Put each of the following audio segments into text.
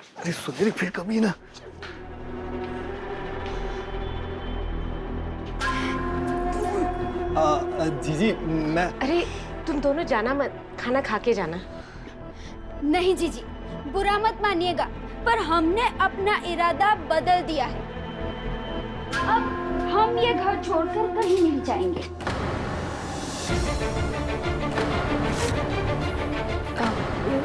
अरे सुनेरी फिर कभी ना। जीजी मैं। अरे तुम दोनों जाना मत, खाना खा के जाना। नहीं जीजी, बुरा मत मानिएगा, पर हमने अपना इरादा बदल दिया है। अब हम ये घर छोड़कर कहीं नहीं जाएंगे।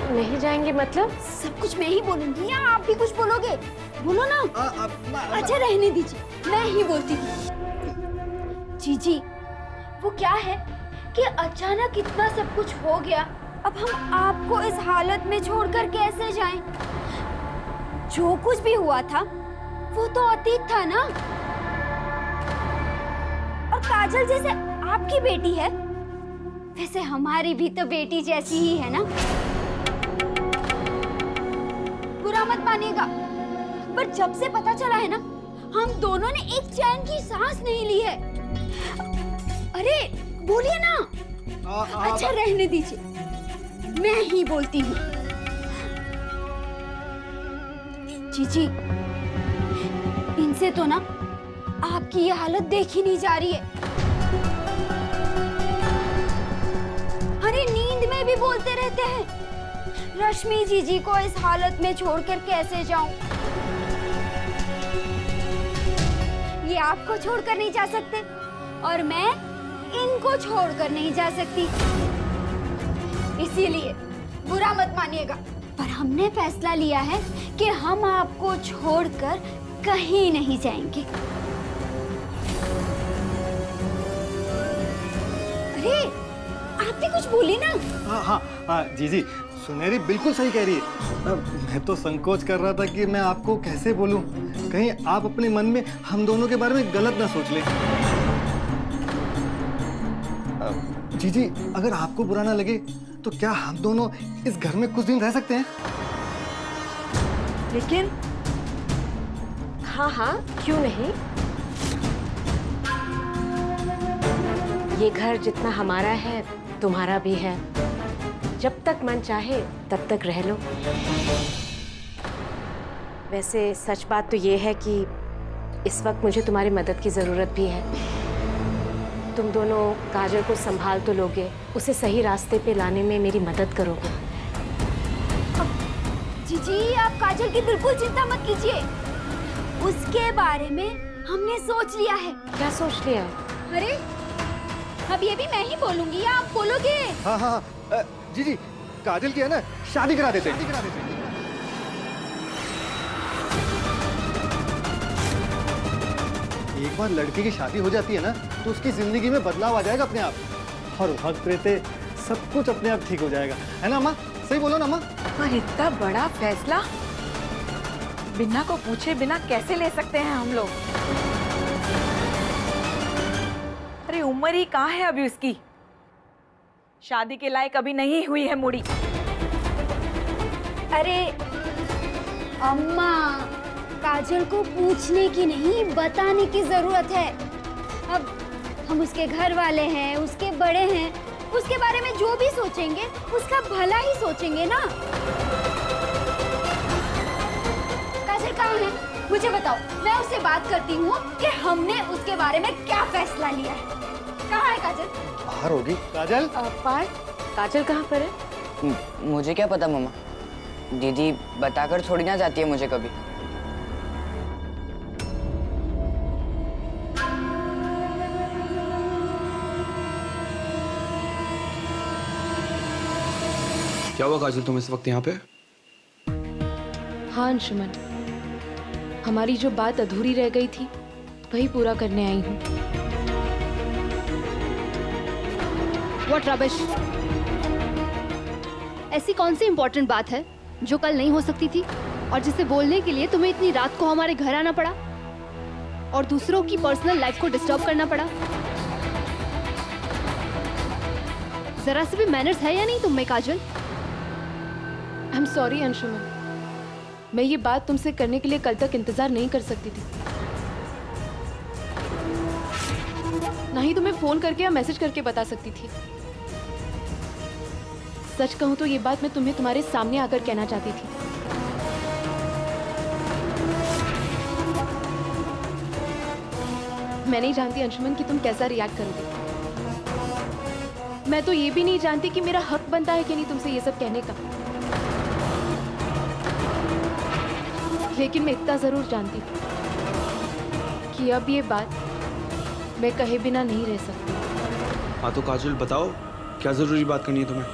नहीं जाएंगे मतलब? सब कुछ मैं ही बोलूंगी या आप भी कुछ बोलोगे? बोलो ना। अच्छा रहने दीजिए, मैं ही बोलती हूँ। जीजी, वो क्या है कि अचानक इतना सब कुछ हो गया, अब हम आपको इस हालत में छोड़कर कैसे जाएं? जो कुछ भी हुआ था वो तो अतीत था ना। और काजल जैसे आपकी बेटी है, वैसे हमारी भी तो बेटी जैसी ही है ना। बुरा मत मानिएगा, पर जब से पता चला है ना, हम दोनों ने एक चैन की सांस नहीं ली है। अरे बोलिए ना। अच्छा रहने दीजिए, मैं ही बोलती हूँ। जीजी, इनसे तो ना आपकी ये हालत देखी नहीं जा रही है। अरे नींद में भी बोलते रहते हैं, रश्मि जीजी को इस हालत में छोड़कर कैसे जाऊं? ये आपको छोड़कर नहीं जा सकते और मैं इनको छोड़कर नहीं जा सकती। इसीलिए बुरा मत मानिएगा, पर हमने फैसला लिया है कि हम आपको छोड़कर कहीं नहीं जाएंगे। अरे आप भी कुछ बोली ना। हाँ जीजी, सुनेरी बिल्कुल सही कह रही है। मैं तो संकोच कर रहा था कि मैं आपको कैसे बोलूं, कहीं आप अपने मन में हम दोनों के बारे में गलत ना सोच लें। जीजी, अगर आपको बुरा ना लगे तो क्या हम दोनों इस घर में कुछ दिन रह सकते हैं? लेकिन हाँ, क्यों नहीं। ये घर जितना हमारा है तुम्हारा भी है। जब तक मन चाहे तब तक रह लो। वैसे सच बात तो ये है कि इस वक्त मुझे तुम्हारी मदद की जरूरत भी है। तुम दोनों काजल को संभाल तो लोगे, उसे सही रास्ते पे लाने में मेरी मदद करोगे। जीजी, आप काजल की बिल्कुल चिंता मत कीजिए, उसके बारे में हमने सोच लिया है। क्या सोच लिया? अरे अब ये भी मैं ही बोलूंगी या आप बोलोगे? हाँ, जीजी, काजल की है ना शादी करा देते हैं। एक बार लड़की की शादी हो जाती है ना, तो उसकी जिंदगी में बदलाव आ जाएगा अपने आप, और वक्त रहते सब कुछ अपने आप ठीक हो जाएगा, है ना अम्मा? सही बोलो ना अम्मा? पर इतना बड़ा फैसला बिना को पूछे बिना कैसे ले सकते हैं हम लोग? अरे उम्र ही कहाँ है अभी उसकी, शादी के लायक अभी नहीं हुई है मुड़ी। अरे अम्मा, काजल को पूछने की नहीं बताने की जरूरत है। अब हम उसके घर वाले हैं, उसके बड़े हैं, उसके बारे में जो भी सोचेंगे उसका भला ही सोचेंगे ना। काजल कहाँ है? मुझे बताओ, मैं उससे बात करती हूँ कि हमने उसके बारे में क्या फैसला लिया है। कहाँ है काजल? बाहर होगी। काजल? पार्थ, काजल कहाँ पर है? मुझे क्या पता मम्मा, दीदी बताकर छोड़ी ना जाती है मुझे कभी। क्या हुआ काजल, तुम इस वक्त यहाँ पे? हाँ अंशुमन, हमारी जो बात अधूरी रह गई थी वही पूरा करने आई हूँ। What rubbish! ऐसी कौन सी इम्पोर्टेंट बात है जो कल नहीं हो सकती थी और जिसे बोलने के लिए तुम्हें इतनी रात को हमारे घर आना पड़ा और दूसरों की पर्सनल लाइफ को डिस्टर्ब करना पड़ा? जरा से भी मैनर्स है या नहीं तुम में काजल? आई एम सॉरी अंशुमन, मैं ये बात तुमसे करने के लिए कल तक इंतजार नहीं कर सकती थी। ना ही तुम्हें फोन करके या मैसेज करके बता सकती थी। सच कहूं तो ये बात मैं तुम्हें तुम्हारे सामने आकर कहना चाहती थी। मैं नहीं जानती अंशुमन कि तुम कैसा रिएक्ट करोगे। मैं तो ये भी नहीं जानती कि मेरा हक बनता है कि नहीं तुमसे ये सब कहने का। लेकिन मैं इतना जरूर जानती हूँ कि अब ये बात मैं कहे बिना नहीं रह सकती। हाँ तो काजल बताओ, क्या जरूरी बात करनी है तुम्हें?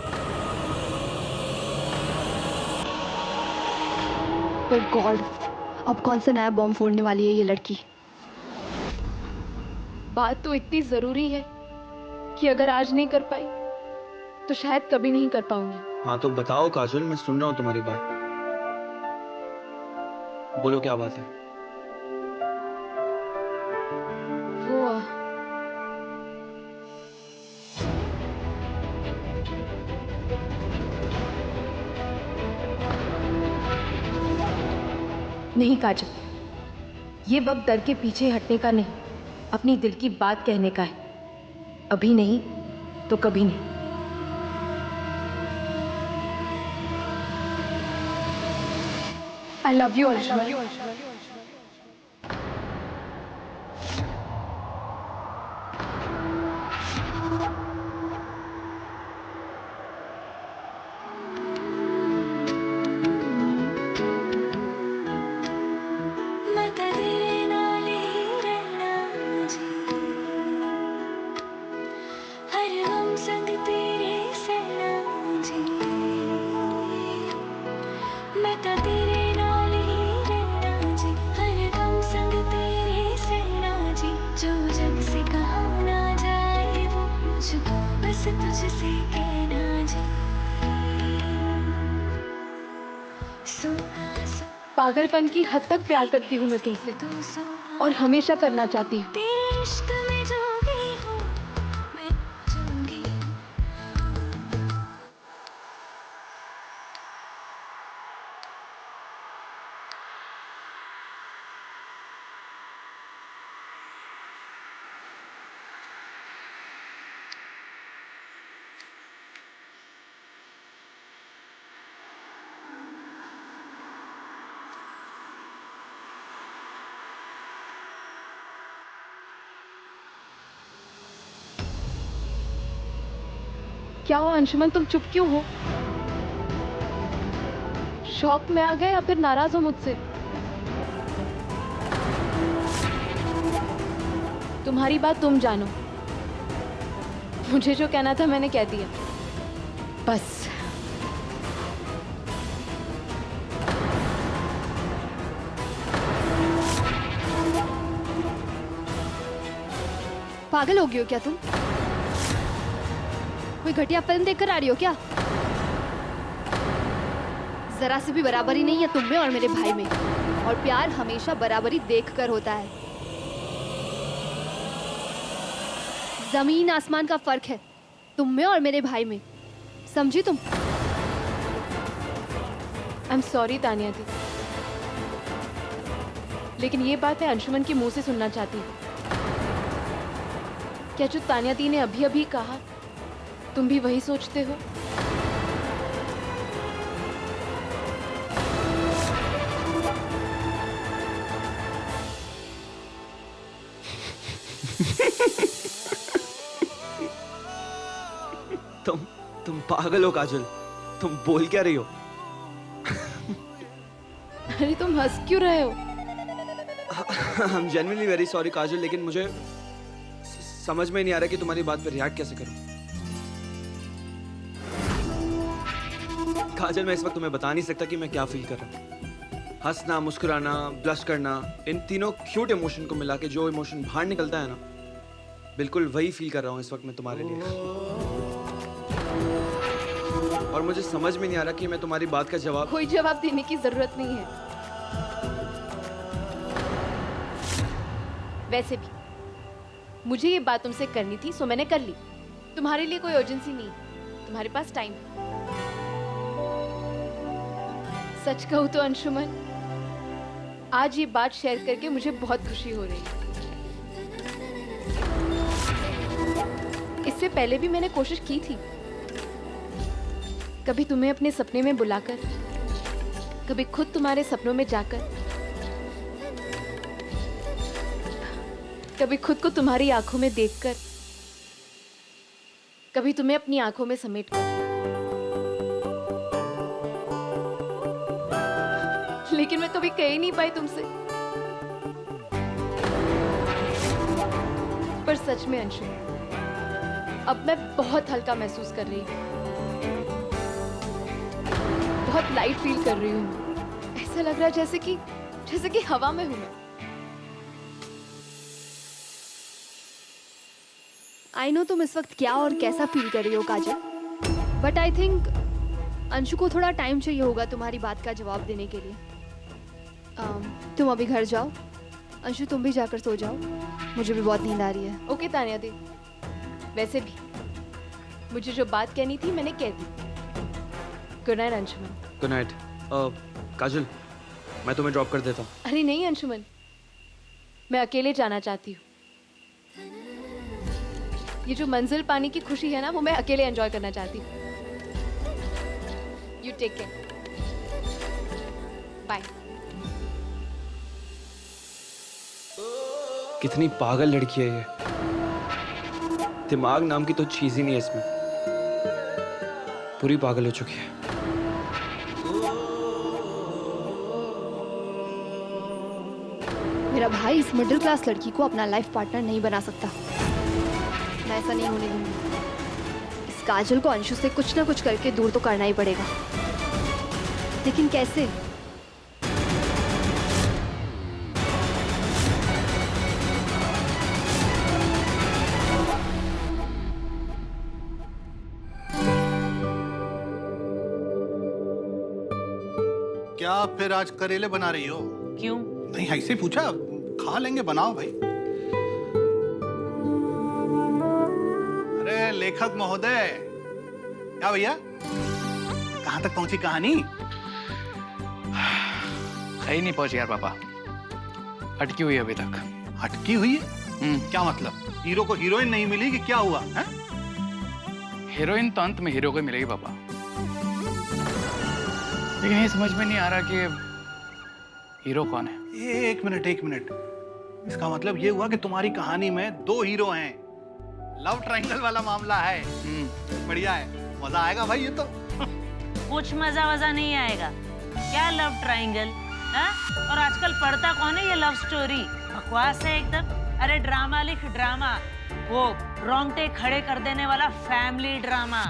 पर गॉड, अब कौन सा नया बॉम्ब फोड़ने वाली है ये लड़की। बात तो इतनी जरूरी है कि अगर आज नहीं कर पाई तो शायद कभी नहीं कर पाऊंगी। हाँ तो बताओ काजल, मैं सुन रहा हूँ तुम्हारी बात। बोलो क्या बात है? वो नहीं काजल, ये वक्त डर के पीछे हटने का नहीं, अपनी दिल की बात कहने का है। अभी नहीं तो कभी नहीं। आई लव यू अंशुमन। पागलपन की हद तक प्यार करती हूँ मैं तुमसे और हमेशा करना चाहती हूँ। क्या हुआ अंशुमन, तुम चुप क्यों हो? शॉक में आ गए या फिर नाराज हो मुझसे? तुम्हारी बात तुम जानो, मुझे जो कहना था मैंने कह दिया, बस। पागल हो गई हो क्या तुम? कोई घटिया फिल्म देखकर आ रही हो क्या? जरा से भी बराबरी नहीं है तुम में और मेरे भाई में, और प्यार हमेशा बराबरी देखकर होता है। जमीन आसमान का फर्क है तुम में और मेरे भाई में, समझी तुम? आई एम सॉरी तानिया दी, लेकिन ये बात मैं अंशुमन के मुंह से सुनना चाहती हूँ। क्या जो तानिया दी ने अभी अभी कहा तुम भी वही सोचते हो? तुम पागल हो काजल, तुम बोल क्या रही हो? अरे तुम हंस क्यों रहे हो? I am genuinely very sorry Kajal, लेकिन मुझे समझ में नहीं आ रहा कि तुम्हारी बात पे रिएक्ट कैसे करूं। काजल, मैं इस वक्त तुम्हें बता नहीं सकता कि मैं क्या फील कर रहा हूँ। हंसना, मुस्कुराना, ब्लश करना, इन तीनों क्यूट इमोशन को मिला के जो इमोशन बाहर निकलता है ना, बिल्कुल वही फील कर रहा हूँ इस वक्त मैं तुम्हारे लिए। और मुझे समझ में नहीं आ रहा कि मैं तुम्हारी बात का जवाब। कोई जवाब देने की जरूरत नहीं है। वैसे भी मुझे ये बात तुमसे करनी थी, सो मैंने कर ली। तुम्हारे लिए कोई अर्जेंसी नहीं, तुम्हारे पास टाइम है। सच कहूं तो अंशुमन, आज ये बात शेयर करके मुझे बहुत खुशी हो रही है। इससे पहले भी मैंने कोशिश की थी, कभी तुम्हें अपने सपने में बुलाकर, कभी खुद तुम्हारे सपनों में जाकर, कभी खुद को तुम्हारी आंखों में देखकर, कभी तुम्हें अपनी आंखों में समेटकर। लेकिन मैं कभी कह ही नहीं पाई तुमसे। पर सच में अंशु, अब मैं बहुत हल्का महसूस कर रही हूँ, बहुत लाइट फील कर रही हूँ। ऐसा लग रहा है जैसे कि हवा में हूँ मैं। आई नो तुम इस वक्त क्या और कैसा फील कर रही हो काजल, बट आई थिंक अंशु को थोड़ा टाइम चाहिए होगा तुम्हारी बात का जवाब देने के लिए। तुम अभी घर जाओ, अंशु तुम भी जाकर सो जाओ, मुझे भी बहुत नींद आ रही है। ओके तान्या दी, वैसे भी मुझे जो बात कहनी थी मैंने कह दी। Good night Anshuman. Good night. Kajal, मैं तुम्हें ड्रॉप कर देता हूँ। अरे नहीं अंशुमन, मैं अकेले जाना चाहती हूँ। ये जो मंजिल पाने की खुशी है ना, वो मैं अकेले एंजॉय करना चाहती हूँ। You take care, bye. कितनी पागल लड़की है ये। दिमाग नाम की तो चीज ही नहीं है इसमें, पूरी पागल हो चुकी है। मेरा भाई इस मिडिल क्लास लड़की को अपना लाइफ पार्टनर नहीं बना सकता। मैं ऐसा नहीं होने दूंगी। इस काजल को अंशु से कुछ ना कुछ करके दूर तो करना ही पड़ेगा, लेकिन कैसे? क्या फिर आज करेले बना रही हो? क्यों? नहीं ऐसे पूछा, खा लेंगे, बनाओ भाई। अरे लेखक महोदय, क्या भैया, कहाँ तक पहुंची कहानी? कहीं नहीं पहुंची यार पापा, अटकी हुई है अभी तक। अटकी हुई है? क्या मतलब? हीरो को हीरोइन नहीं मिली कि क्या हुआ है? हीरोइन तो अंत में हीरो को मिलेगी पापा, लेकिन ये समझ में नहीं आ रहा कि हीरो कौन है। एक मिनट, इसका मतलब ये हुआ कि तुम्हारी कहानी में दो हीरो हैं, लव ट्रायंगल वाला मामला है। बढ़िया है, मजा आएगा भाई ये तो। कुछ मजा नहीं आएगा। क्या लव ट्रायंगल? और आजकल पढ़ता कौन है ये लव स्टोरी? बकवास है एकदम। अरे ड्रामा लिख, ड्रामा, वो रोंगटे खड़े कर देने वाला फैमिली ड्रामा।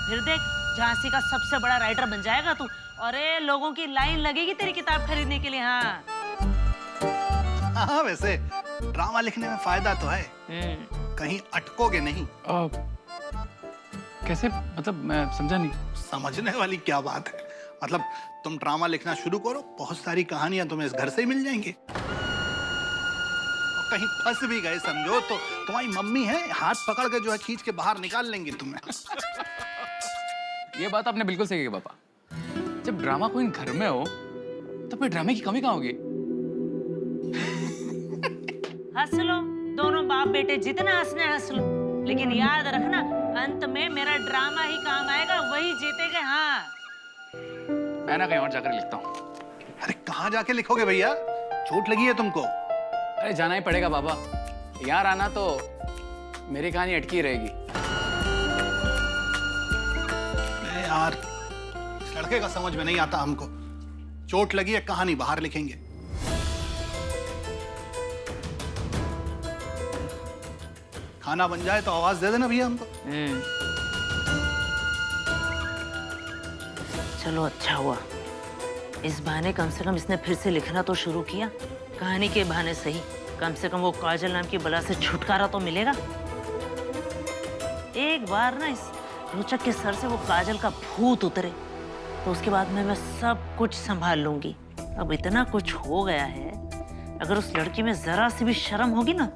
फिर देख, झांसी का सबसे बड़ा राइटर बन जाएगा तू। अरे लोगों की लाइन लगेगी तेरी किताब खरीदने के लिए। हाँ, वैसे ड्रामा लिखने में फायदा तो है, कहीं अटकोगे नहीं। कैसे? मतलब मैं समझा नहीं। समझने वाली क्या बात है, मतलब तुम ड्रामा लिखना शुरू करो, बहुत सारी कहानियां तुम्हें इस घर से ही मिल जाएंगी। और कहीं फंस भी गए समझो तो तुम्हारी मम्मी है, हाथ पकड़ के जो है खींच के बाहर निकाल लेंगी तुम्हें। ये बात आपने बिल्कुल सही कही पापा। जब ड्रामा क्वीन घर में हो तो फिर ड्रामे की कमी कहाँ होगी? हंस लो दोनों बाप बेटे, जितना हंसने हंस लो, लेकिन याद रखना अंत में मेरा ड्रामा ही काम आएगा, वही जीतेगा। हाँ, मैं ना कहीं और जाकर लिखता हूँ। अरे कहाँ जाके लिखोगे भैया, चोट लगी है तुमको? अरे जाना ही पड़ेगा पापा, यहाँ आना तो मेरी कहानी अटकी रहेगी। यार इस लड़के का समझ में नहीं आता हमको। चोट लगी है, कहानी बाहर लिखेंगे। खाना बन जाए तो आवाज दे देना भैया हमको। चलो अच्छा हुआ, इस बहाने कम से कम इसने फिर से लिखना तो शुरू किया। कहानी के बहाने सही, कम से कम वो काजल नाम की बला से छुटकारा तो मिलेगा। एक बार ना इस रोचक के सर से वो काजल का भूत उतरे तो उसके बाद मैं सब कुछ संभाल लूंगी। अब इतना कुछ हो गया है, अगर उस लड़की में जरा सी भी शर्म होगी ना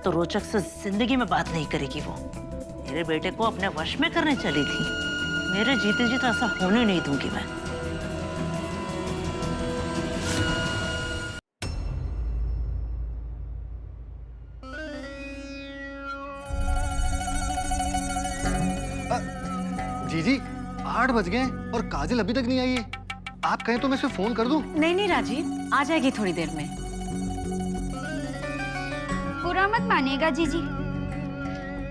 तो रोचक से जिंदगी में बात नहीं करेगी। वो मेरे बेटे को अपने वश में करने चली थी, मेरे जीते जी तो ऐसा होने नहीं दूंगी मैं। जीजी 8 बज गए और काजल अभी तक नहीं आई है। आप कहें तो मैं इसे फोन कर दूं? नहीं राजीव, आ जाएगी थोड़ी देर में। बुरा मत मानिएगा जीजी,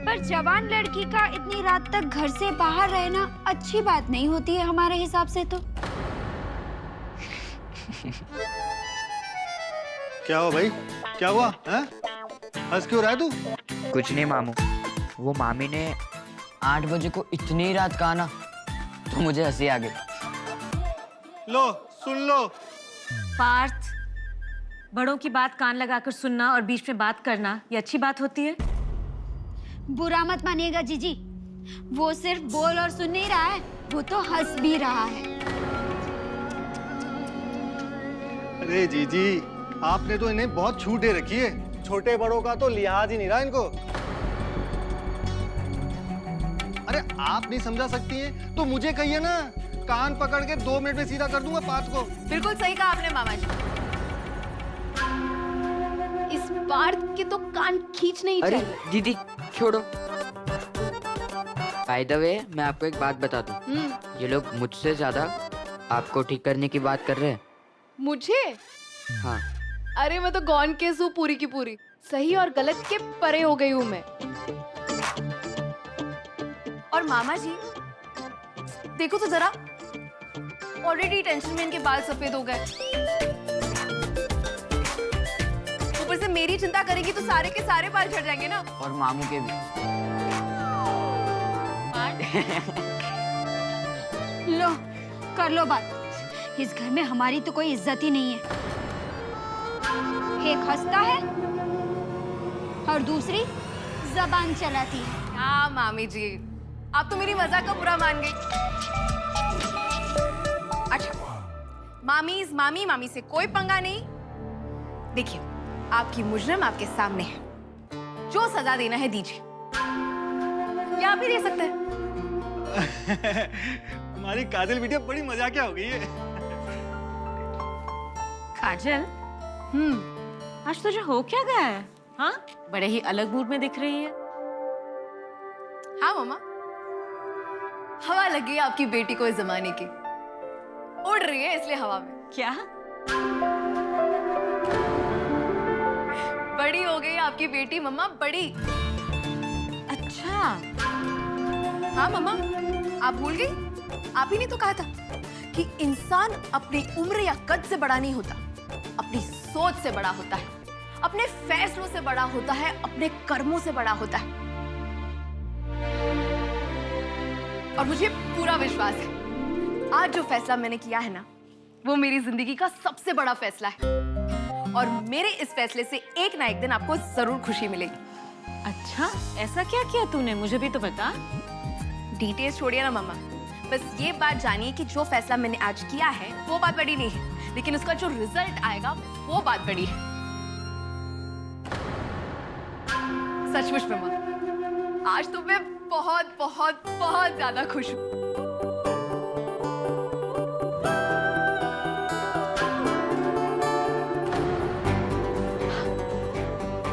पर जवान लड़की का इतनी रात तक घर से बाहर रहना अच्छी बात नहीं होती है हमारे हिसाब से तो। क्या हुआ भाई, क्या हुआ? हंस क्यों रहा है तू? कुछ नहीं मामू, वो मामी ने 8 बजे को इतनी रात कहा ना, तो मुझे हंसी आ गई। लो सुन लो। पार्थ, बड़ों की बात कान लगाकर सुनना और बीच में बात करना, ये अच्छी बात होती है? बुरा मत मानिएगा जीजी, वो सिर्फ बोल और सुन नहीं रहा है, वो तो हंस भी रहा है। अरे जीजी, आपने तो इन्हें बहुत छूट दे रखी है, छोटे बड़ों का तो लिहाज ही नहीं रहा इनको। अरे आप नहीं समझा सकती हैं तो मुझे कहिए ना, कान पकड़ के 2 मिनट में सीधा कर दूंगा पार्थ को। बिल्कुल सही कहा आपने मामा जी। इस पार्थ के तो कान खींचने ही अरे चाहिए। दीदी छोड़ो। बाय द वे, मैं आपको एक बात बता दूं, ये लोग मुझसे ज्यादा आपको ठीक करने की बात कर रहे हैं। मुझे? हाँ। अरे मैं तो गॉन केस हूँ पूरी की पूरी, सही और गलत के परे हो गई हूँ मैं। और मामा जी देखो तो जरा, ऑलरेडी टेंशन में इनके बाल सफेद हो गए, ऊपर से मेरी चिंता करेगी तो सारे के सारे बाल झड़ जाएंगे ना। और मामू के भी। लो कर लो बात, इस घर में हमारी तो कोई इज्जत ही नहीं है। एक हंसता है और दूसरी जबान चलाती है। हाँ मामी जी, आप तो मेरी मजाक का बुरा मान गई। अच्छा, मामी से कोई पंगा नहीं। देखिए, आपकी मुजरिम आपके सामने है, जो सजा देना है दीजिए, या आप ही दे सकते हैं। हमारी काजल बेटिया बड़ी मजाकिया हो गई है। काजल, आज तुझे हो क्या गया है? हाँ, बड़े ही अलग मूड में दिख रही है। हाँ मामा, हवा लग गई आपकी बेटी को इस जमाने की, उड़ रही है इसलिए हवा में। क्या? बड़ी हो गई आपकी बेटी मम्मा, बड़ी। अच्छा। हाँ मम्मा, आप भूल गई? आप ही ने तो कहा था कि इंसान अपनी उम्र या कद से बड़ा नहीं होता, अपनी सोच से बड़ा होता है, अपने फैसलों से बड़ा होता है, अपने कर्मों से बड़ा होता है। और मुझे पूरा विश्वास है, आज जो फैसला मैंने किया है ना, वो मेरी जिंदगी का सबसे बड़ा फैसला है, और मेरे इस फैसले से एक ना एक दिन आपको जरूर खुशी मिलेगी। अच्छा, ऐसा क्या किया तूने? मुझे भी तो बता। डिटेल्स छोड़िए ना मम्मा, बस ये बात जानिए कि जो फैसला मैंने आज किया है वो बात बड़ी नहीं है, लेकिन उसका जो रिजल्ट आएगा वो बात बड़ी है। सचमुच मम्मा, आज तो मैं बहुत बहुत बहुत ज्यादा खुश हूँ।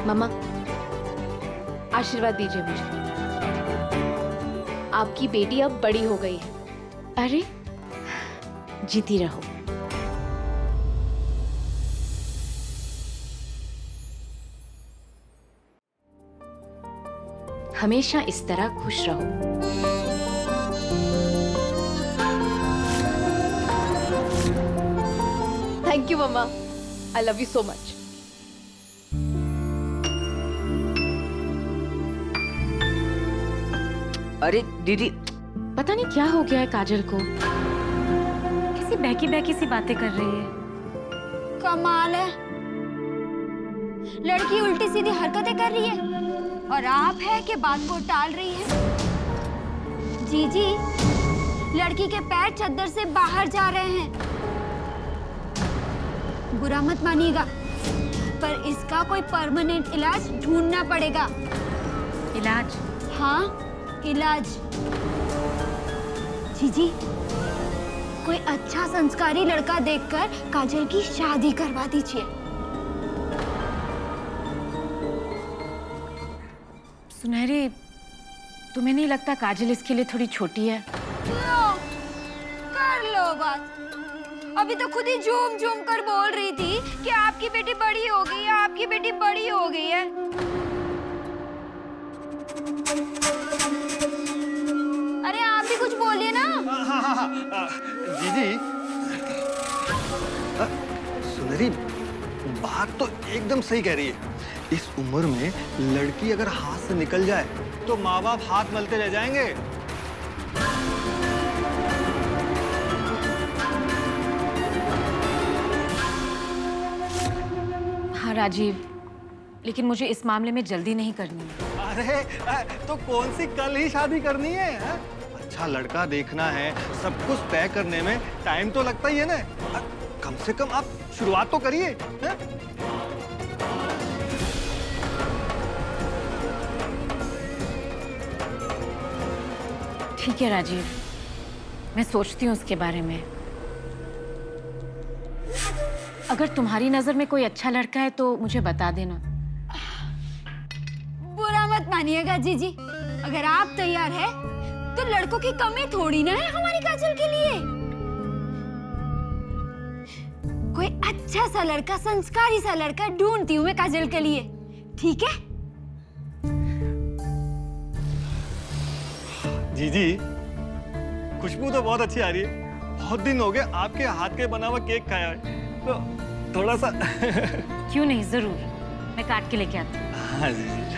मम्मा, आशीर्वाद दीजिए मुझे। आपकी बेटी अब बड़ी हो गई है। अरे, जीती रहो। हमेशा इस तरह खुश रहो। थैंक यू मम्मा, I love you so much. अरे दीदी, पता नहीं क्या हो गया है काजल को, कैसी बहकी बहकी सी बातें कर रही है। कमाल है, लड़की उल्टी सीधी हरकतें कर रही है और आप है कि बात को टाल रही है। जीजी, लड़की के पैर चद्दर से बाहर जा रहे हैं, बुरा मत मानिएगा, पर इसका कोई परमानेंट इलाज ढूंढना पड़ेगा। इलाज? हाँ, इलाज। जीजी, कोई अच्छा संस्कारी लड़का देखकर काजल की शादी करवा दीजिए। सुनहरी, तुम्हें नहीं लगता काजल इसके लिए थोड़ी छोटी है? लो, कर लो बात। अभी तो खुद ही झूम झूम कर बोल रही थी कि आपकी बेटी बड़ी हो गई है, आपकी बेटी बड़ी हो गई है। अरे आप भी कुछ बोलिए ना। जीजी, सुनहरी बात तो एकदम सही कह रही है। इस उम्र में लड़की अगर हाथ से निकल जाए तो माँ बाप हाथ मलते रह जाएंगे। हाँ राजीव, लेकिन मुझे इस मामले में जल्दी नहीं करनी है। अरे तो कौन सी कल ही शादी करनी है, हा? अच्छा लड़का देखना है, सब कुछ तय करने में टाइम तो लगता ही है ना। कम से कम आप शुरुआत तो करिए। ठीक है राजीव, मैं सोचती हूँ उसके बारे में। अगर तुम्हारी नजर में कोई अच्छा लड़का है तो मुझे बता देना। बुरा मत मानिएगा जीजी, अगर आप तैयार हैं तो लड़कों की कमी थोड़ी ना है हमारी काजल के लिए। कोई अच्छा सा लड़का, संस्कारी सा लड़का ढूंढती हूँ मैं काजल के लिए, ठीक है? जीजी, खुशबू तो बहुत अच्छी आ रही है। बहुत दिन हो गए आपके हाथ के बना हुआ केक खाया है, तो थोड़ा सा क्यों नहीं, जरूर मैं काट के लेके आती हूँ। हाँ जीजी।